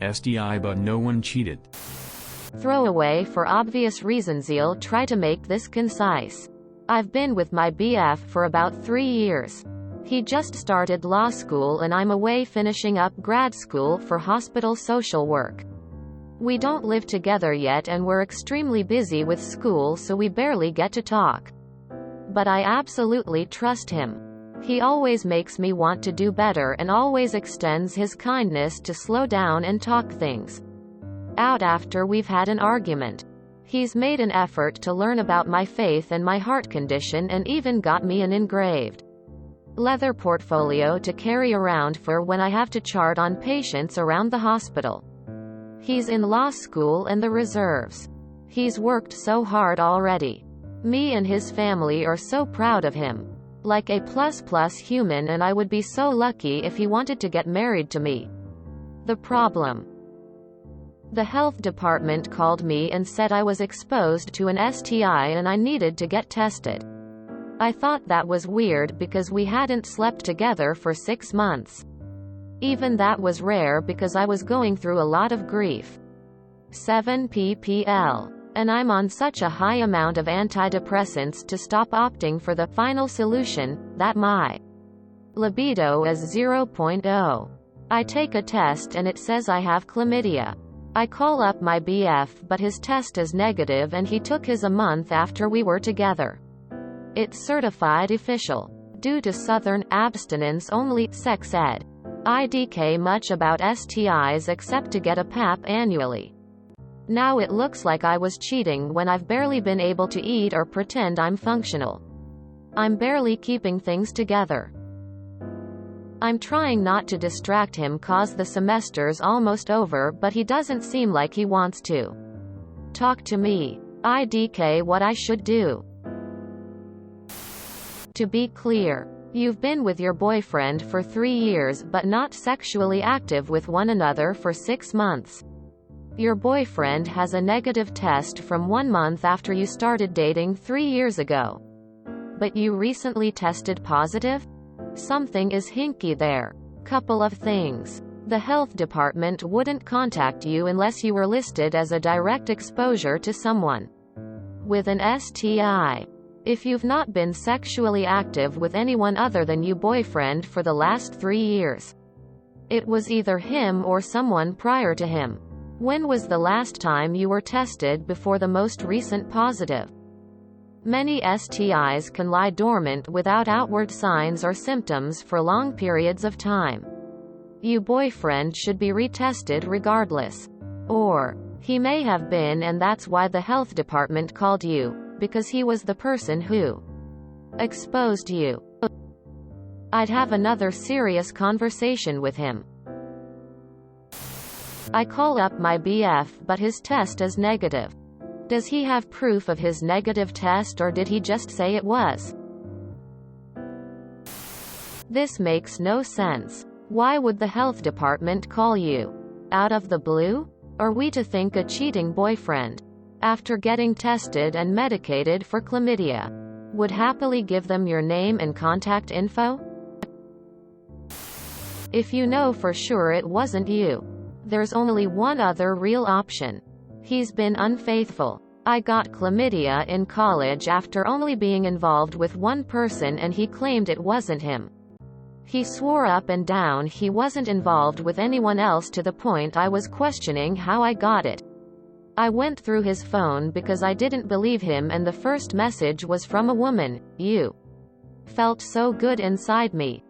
STI but no one cheated. Throwaway for obvious reasons. I'll try to make this concise. I've been with my BF for about 3 years. He just started law school and I'm away finishing up grad school for hospital social work. We don't live together yet and we're extremely busy with school, so we barely get to talk. But I absolutely trust him. He always makes me want to do better and always extends his kindness to slow down and talk things out after we've had an argument. He's made an effort to learn about my faith and my heart condition and even got me an engraved leather portfolio to carry around for when I have to chart on patients around the hospital. He's in law school and the reserves. He's worked so hard already. Me and his family are so proud of him. Like a plus human, and I would be so lucky if he wanted to get married to me. The problem: the health department called me and said I was exposed to an STI and I needed to get tested. I thought that was weird because we hadn't slept together for 6 months. Even that was rare because I was going through a lot of grief. 7 ppl. And I'm on such a high amount of antidepressants to stop opting for the final solution, that my libido is 0.0. I take a test and it says I have chlamydia. I call up my BF but his test is negative and he took his a month after we were together. It's certified official. Due to Southern abstinence-only sex ed. I DK much about STIs except to get a PAP annually. Now it looks like I was cheating when I've barely been able to eat or pretend I'm functional. I'm barely keeping things together. I'm trying not to distract him cause the semester's almost over, but he doesn't seem like he wants to talk to me. IDK what I should do. To be clear, you've been with your boyfriend for 3 years but not sexually active with one another for 6 months. Your boyfriend has a negative test from 1 month after you started dating 3 years ago. But you recently tested positive? Something is hinky there. Couple of things. The health department wouldn't contact you unless you were listed as a direct exposure to someone with an STI. If you've not been sexually active with anyone other than your boyfriend for the last 3 years, it was either him or someone prior to him. When was the last time you were tested before the most recent positive? Many STIs can lie dormant without outward signs or symptoms for long periods of time. Your boyfriend should be retested regardless. Or, he may have been, and that's why the health department called you, because he was the person who exposed you. I'd have another serious conversation with him. I call up my BF but his test is negative. Does he have proof of his negative test or did he just say it was? This makes no sense. Why would the health department call you out of the blue? Are we to think a cheating boyfriend, after getting tested and medicated for chlamydia, would happily give them your name and contact info? If you know for sure it wasn't you, there's only one other real option. He's been unfaithful. I got chlamydia in college after only being involved with one person and he claimed it wasn't him. He swore up and down he wasn't involved with anyone else to the point I was questioning how I got it. I went through his phone because I didn't believe him and the first message was from a woman. You felt so good inside me.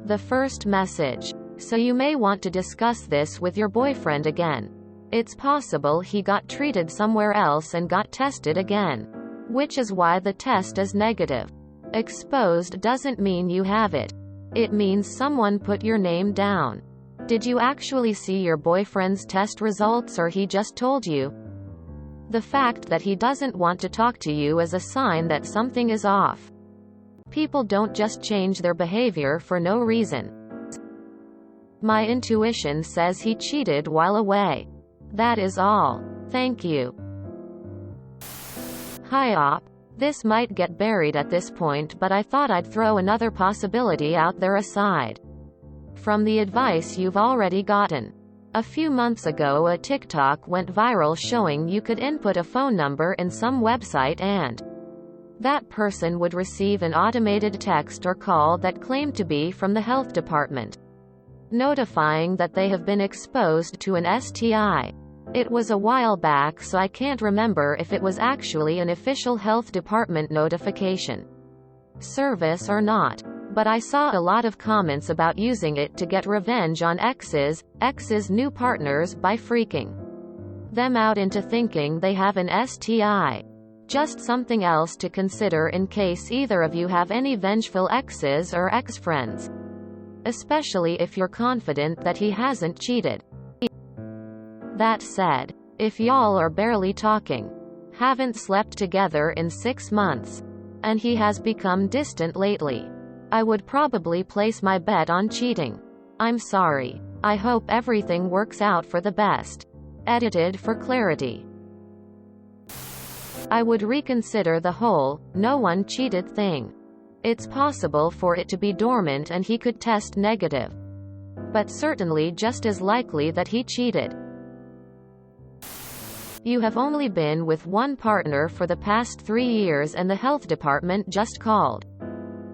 The first message. So you may want to discuss this with your boyfriend again. It's possible he got treated somewhere else and got tested again. Which is why the test is negative. Exposed doesn't mean you have it. It means someone put your name down. Did you actually see your boyfriend's test results or he just told you? The fact that he doesn't want to talk to you is a sign that something is off. People don't just change their behavior for no reason. My intuition says he cheated while away. That is all. Thank you. Hi op. This might get buried at this point, but I thought I'd throw another possibility out there aside from the advice you've already gotten. A few months ago, a TikTok went viral showing you could input a phone number in some website and that person would receive an automated text or call that claimed to be from the health department, notifying that they have been exposed to an STI. It was a while back, so I can't remember if it was actually an official health department notification service or not. But I saw a lot of comments about using it to get revenge on ex's new partners by freaking them out into thinking they have an STI. Just something else to consider in case either of you have any vengeful exes or ex-friends. Especially if you're confident that he hasn't cheated. That said, if y'all are barely talking, haven't slept together in 6 months, and he has become distant lately, I would probably place my bet on cheating. I'm sorry. I hope everything works out for the best. Edited for clarity. I would reconsider the whole "no one cheated" thing. It's possible for it to be dormant and he could test negative. But certainly just as likely that he cheated. You have only been with one partner for the past 3 years and the health department just called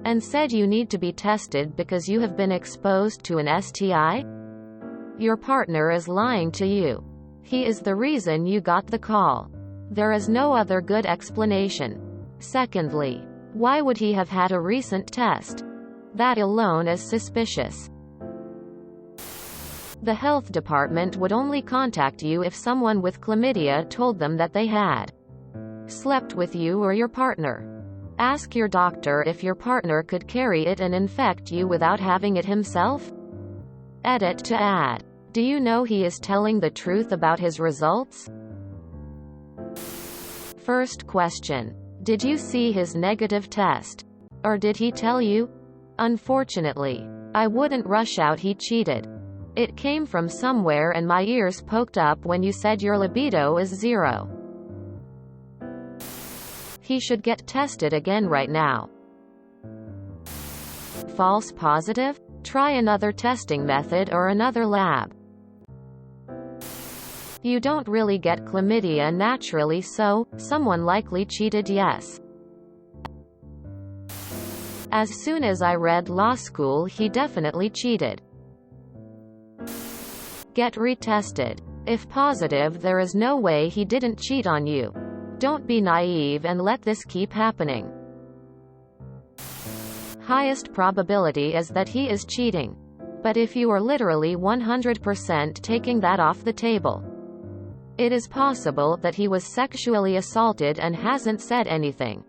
and said you need to be tested because you have been exposed to an STI? Your partner is lying to you. He is the reason you got the call. There is no other good explanation. Secondly, why would he have had a recent test? That alone is suspicious. The health department would only contact you if someone with chlamydia told them that they had slept with you or your partner. Ask your doctor if your partner could carry it and infect you without having it himself. Edit to add. Do you know he is telling the truth about his results? First question. Did you see his negative test? Or did he tell you? Unfortunately, I wouldn't rush out he cheated. It came from somewhere and my ears poked up when you said your libido is 0. He should get tested again right now. False positive? Try another testing method or another lab. You don't really get chlamydia naturally, so someone likely cheated, yes. As soon as I read law school, he definitely cheated. Get retested. If positive, there is no way he didn't cheat on you. Don't be naive and let this keep happening. Highest probability is that he is cheating. But if you are literally 100% taking that off the table, it is possible that he was sexually assaulted and hasn't said anything.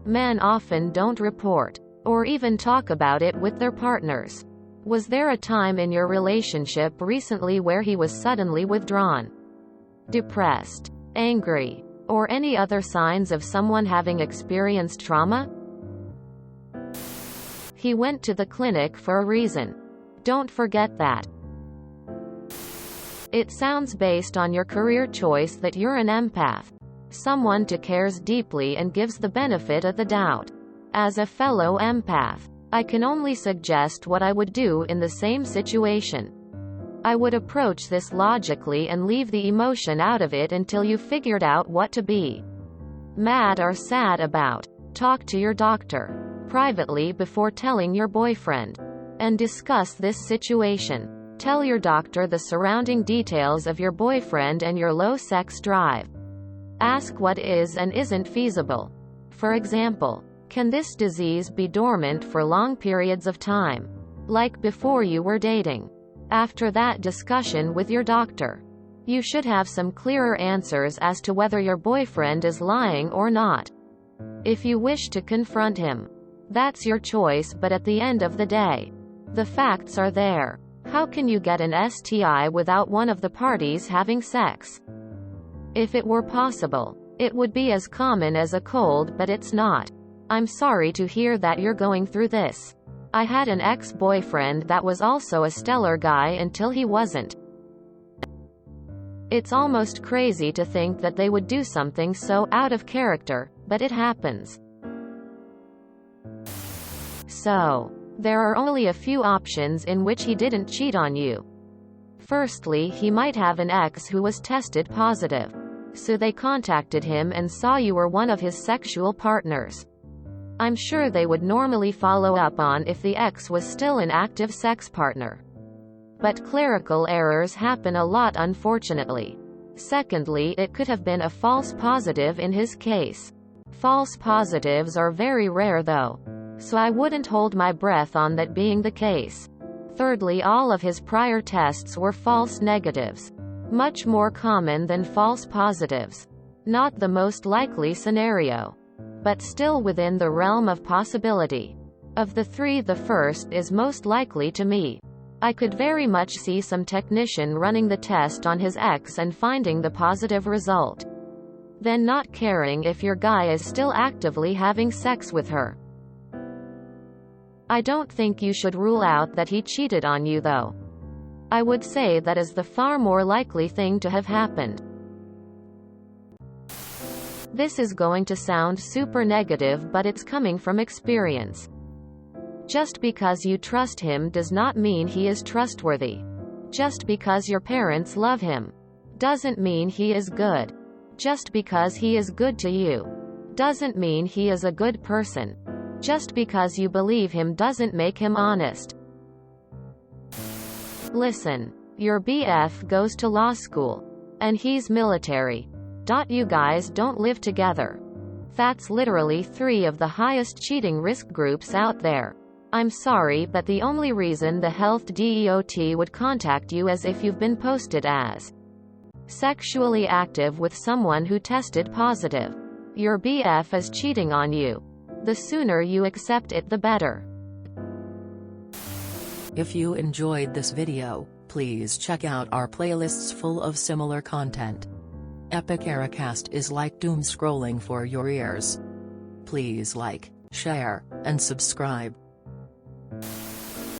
Men often don't report, or even talk about it with their partners. Was there a time in your relationship recently where he was suddenly withdrawn, depressed, angry, or any other signs of someone having experienced trauma? He went to the clinic for a reason. Don't forget that. It sounds based on your career choice that you're an empath. Someone who cares deeply and gives the benefit of the doubt. As a fellow empath, I can only suggest what I would do in the same situation. I would approach this logically and leave the emotion out of it until you figured out what to be mad or sad about. Talk to your doctor privately before telling your boyfriend, and discuss this situation. Tell your doctor the surrounding details of your boyfriend and your low sex drive. Ask what is and isn't feasible. For example, can this disease be dormant for long periods of time, like before you were dating? After that discussion with your doctor, you should have some clearer answers as to whether your boyfriend is lying or not. If you wish to confront him, that's your choice, but at the end of the day, the facts are there. How can you get an STI without one of the parties having sex? If it were possible, it would be as common as a cold, but it's not. I'm sorry to hear that you're going through this. I had an ex-boyfriend that was also a stellar guy until he wasn't. It's almost crazy to think that they would do something so out of character, but it happens. So, there are only a few options in which he didn't cheat on you. Firstly, he might have an ex who was tested positive. So they contacted him and saw you were one of his sexual partners. I'm sure they would normally follow up on if the ex was still an active sex partner. But clerical errors happen a lot, unfortunately. Secondly, it could have been a false positive in his case. False positives are very rare though. So I wouldn't hold my breath on that being the case. Thirdly, all of his prior tests were false negatives. Much more common than false positives. Not the most likely scenario, but still within the realm of possibility. Of the three, the first is most likely to me. I could very much see some technician running the test on his ex and finding the positive result. Then not caring if your guy is still actively having sex with her. I don't think you should rule out that he cheated on you though. I would say that is the far more likely thing to have happened. This is going to sound super negative, but it's coming from experience. Just because you trust him does not mean he is trustworthy. Just because your parents love him doesn't mean he is good. Just because he is good to you doesn't mean he is a good person. Just because you believe him doesn't make him honest. Listen, your BF goes to law school. And he's military. You guys don't live together. That's literally 3 of the highest cheating risk groups out there. I'm sorry, but the only reason the health DEOT would contact you is if you've been posted as sexually active with someone who tested positive. Your BF is cheating on you. The sooner you accept it, the better. If you enjoyed this video, please check out our playlists full of similar content. Epic Ericast is like doom scrolling for your ears. Please like, share, and subscribe.